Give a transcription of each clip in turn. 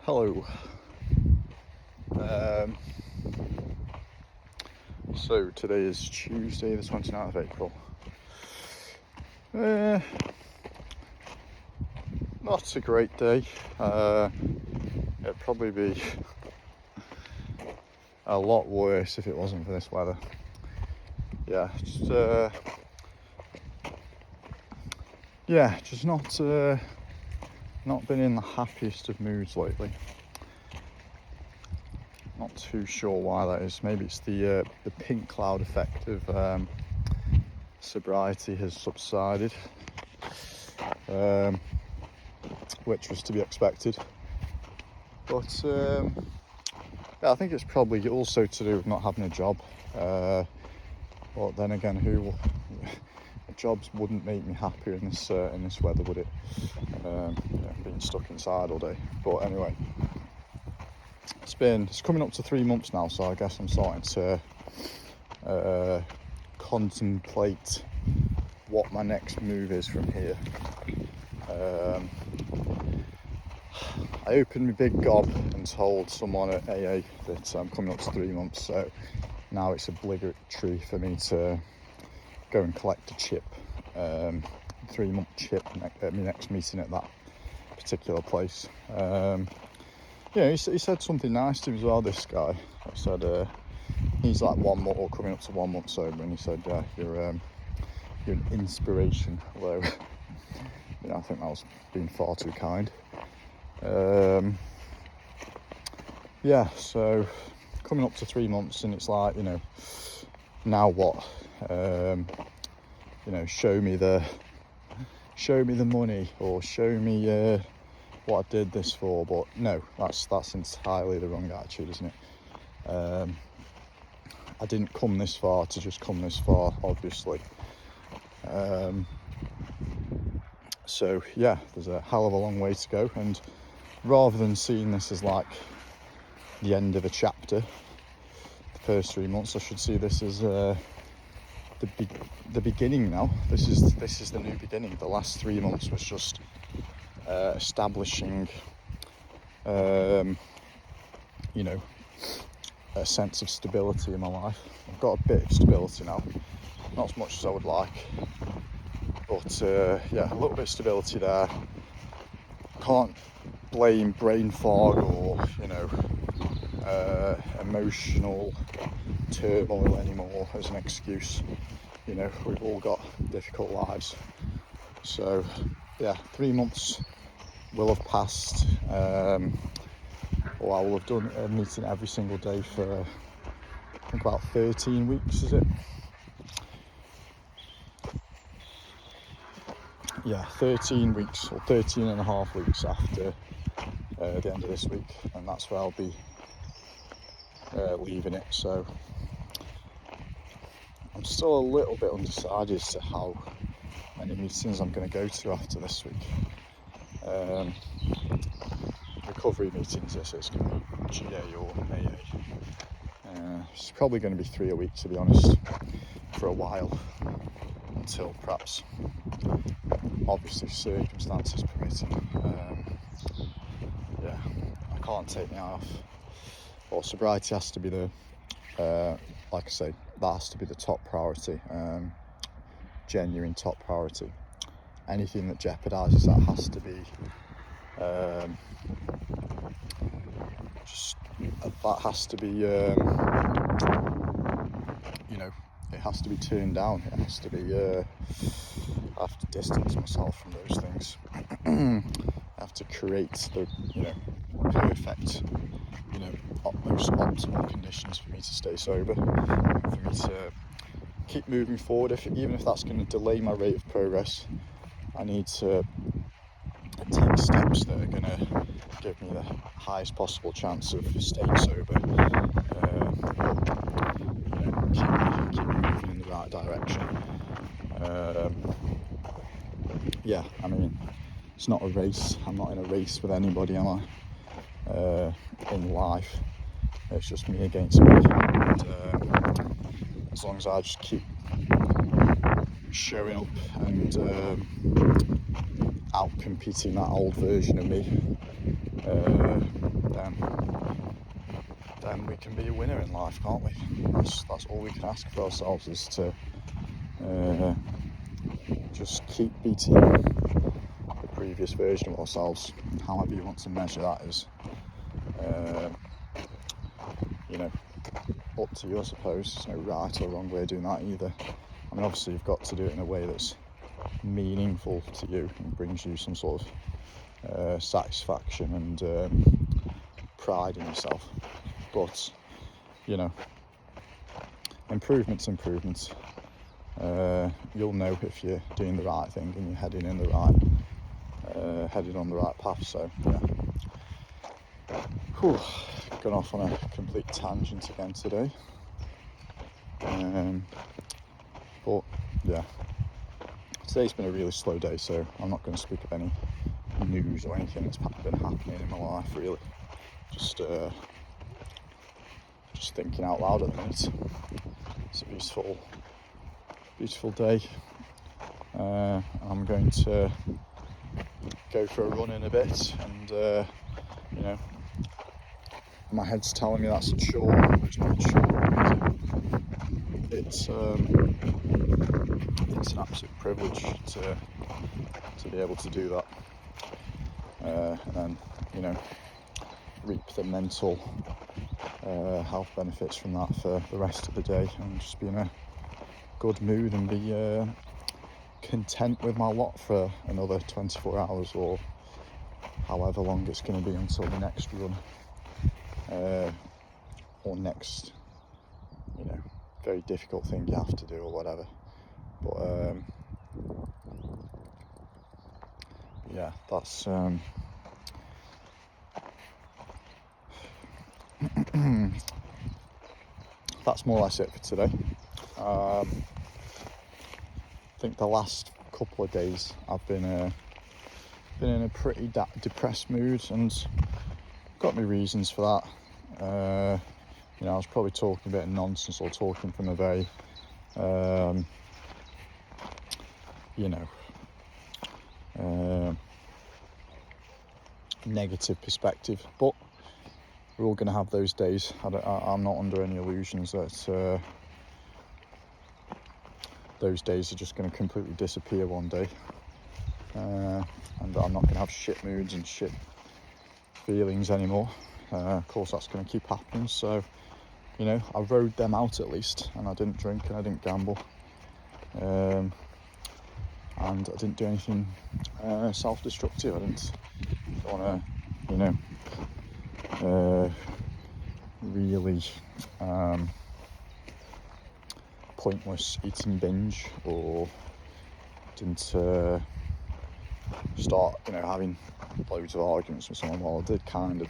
Hello. So today is Tuesday the 29th of April. Not a great day. It'd probably be a lot worse if it wasn't for this weather. Yeah, just not been in the happiest of moods lately. Not too sure why that is. Maybe it's the pink cloud effect of sobriety has subsided, which was to be expected. But yeah, I think it's probably also to do with not having a job. But then again, jobs wouldn't make me happier in this weather, would it? Being stuck inside all day. But anyway, it's coming up to 3 months now, so I guess I'm starting to contemplate what my next move is from here. I opened my big gob and told someone at AA that I'm coming up to 3 months, so now it's obligatory for me to go and collect a chip, 3-month chip at my next meeting at that particular place. He said something nice to me as well, this guy. I said he's like 1 month or coming up to 1 month sober, and he said, yeah, you're an inspiration, although I think that was being far too kind. So coming up to 3 months, and it's like, now what? Show me the money, or show me what I did this for. But no, that's entirely the wrong attitude, isn't it? I didn't come this far to just come this far, obviously. So yeah, there's a hell of a long way to go, and rather than seeing this as like the end of a chapter, the first 3 months, I should see this as the beginning now. This is the new beginning. The last 3 months was just establishing a sense of stability in my life. I've got a bit of stability now, not as much as I would like, but a little bit of stability there. Can't blame brain fog or emotional turmoil anymore as an excuse. We've all got difficult lives. So yeah, 3 months will have passed, or I will have done a meeting every single day for I think about 13 weeks, is it? Yeah, 13 weeks or 13 and a half weeks after the end of this week, and that's where I'll be leaving it. So I'm still a little bit undecided as to how many meetings I'm going to go to after this week. Recovery meetings, yes, it's going to be GA or AA. It's probably going to be 3 a week, to be honest, for a while, until perhaps, obviously, circumstances permitting. I can't take my eye off. Well, sobriety has to be like I say, that has to be the top priority, genuine top priority. Anything that jeopardises that has to be it has to be turned down. It has to be I have to distance myself from those things. I have to create the perfect, most optimal conditions for me to stay sober, for me to keep moving forward. Even if that's going to delay my rate of progress, I need to take steps that are going to give me the highest possible chance of staying sober, keep me moving in the right direction. It's not a race. I'm not in a race with anybody, am I? In life, it's just me against me, and as long as I just keep showing up and out competing that old version of me, then we can be a winner in life, can't we? That's all we can ask for ourselves, is to just keep beating the previous version of ourselves, however you want to measure that is. You know, up to you, I suppose. There's no right or wrong way of doing that either. I mean, obviously you've got to do it in a way that's meaningful to you and brings you some sort of satisfaction and pride in yourself. But, you know, improvements. You'll know if you're doing the right thing and you're heading on the right path. So yeah. Whew. Gone off on a complete tangent again today. But yeah, today's been a really slow day, so I'm not going to speak of any news or anything that's been happening in my life, really. Just thinking out loud at the minute. It's a beautiful day. I'm going to go for a run in a bit, and you know, my head's telling me that's a chore, which I'm not sure. It's an absolute privilege to be able to do that, and then, you know, reap the mental health benefits from that for the rest of the day, and just be in a good mood and be content with my lot for another 24 hours or however long it's going to be until the next run, or next, you know, very difficult thing you have to do or whatever. But yeah, that's that's more or less it for today. I think the last couple of days I've been in a pretty depressed mood, and got me reasons for that. You know, I was probably talking a bit of nonsense, or talking from a very you know, negative perspective, but we're all going to have those days. I'm not under any illusions that those days are just going to completely disappear one day, and that I'm not going to have shit moods and shit feelings anymore. Of course, that's going to keep happening, so, you know, I rode them out at least, and I didn't drink and I didn't gamble, and I didn't do anything self-destructive. I didn't want to, you know, really pointless eating binge, or didn't start, you know, having loads of arguments with someone. Well, I did kind of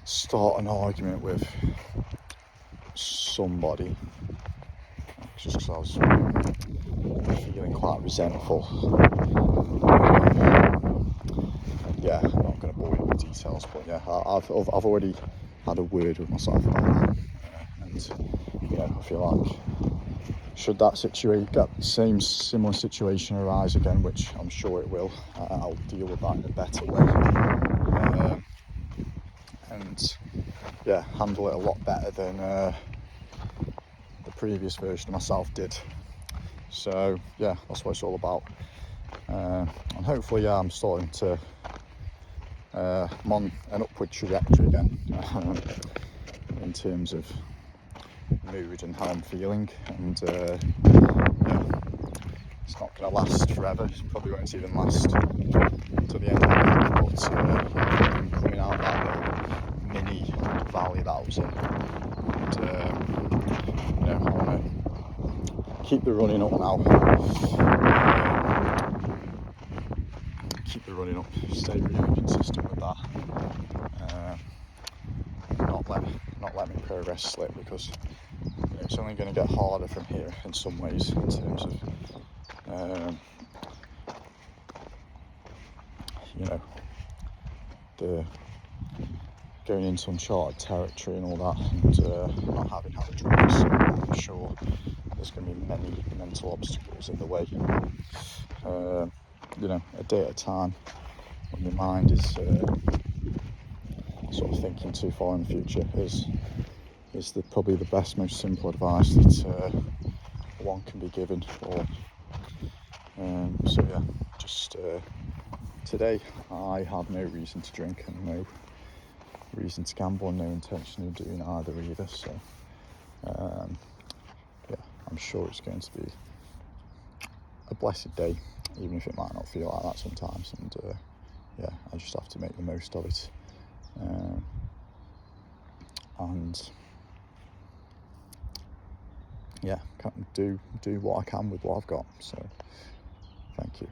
start an argument with somebody just because I was feeling quite resentful. Yeah, I'm not going to bore you with details, but yeah, I've already had a word with myself about that, and you know, I feel like should that similar situation arise again, which I'm sure it will, I'll deal with that in a better way, and yeah, handle it a lot better than the previous version of myself did. So yeah, that's what it's all about, and hopefully, yeah, I'm starting to I'm on an upward trajectory again, in terms of mood and how I'm feeling, and yeah, it's not going to last forever. It probably won't even last to the end of the week, but I'm coming out of that mini valley that I was in, and you know, I want to keep the running up now, stay really consistent with that, not let me progress slip, because you know, it's only going to get harder from here in some ways, in terms of you know, the going into uncharted territory and all that, and not having had a drink. So I'm sure there's going to be many mental obstacles in the way. You know, a day at a time, when your mind is sort of thinking too far in the future is probably the best, most simple advice that one can be given. Or so yeah, just today I have no reason to drink and no reason to gamble and no intention of doing either either. So yeah, I'm sure it's going to be a blessed day, even if it might not feel like that sometimes. And yeah, I just have to make the most of it. And yeah, do what I can with what I've got. So thank you.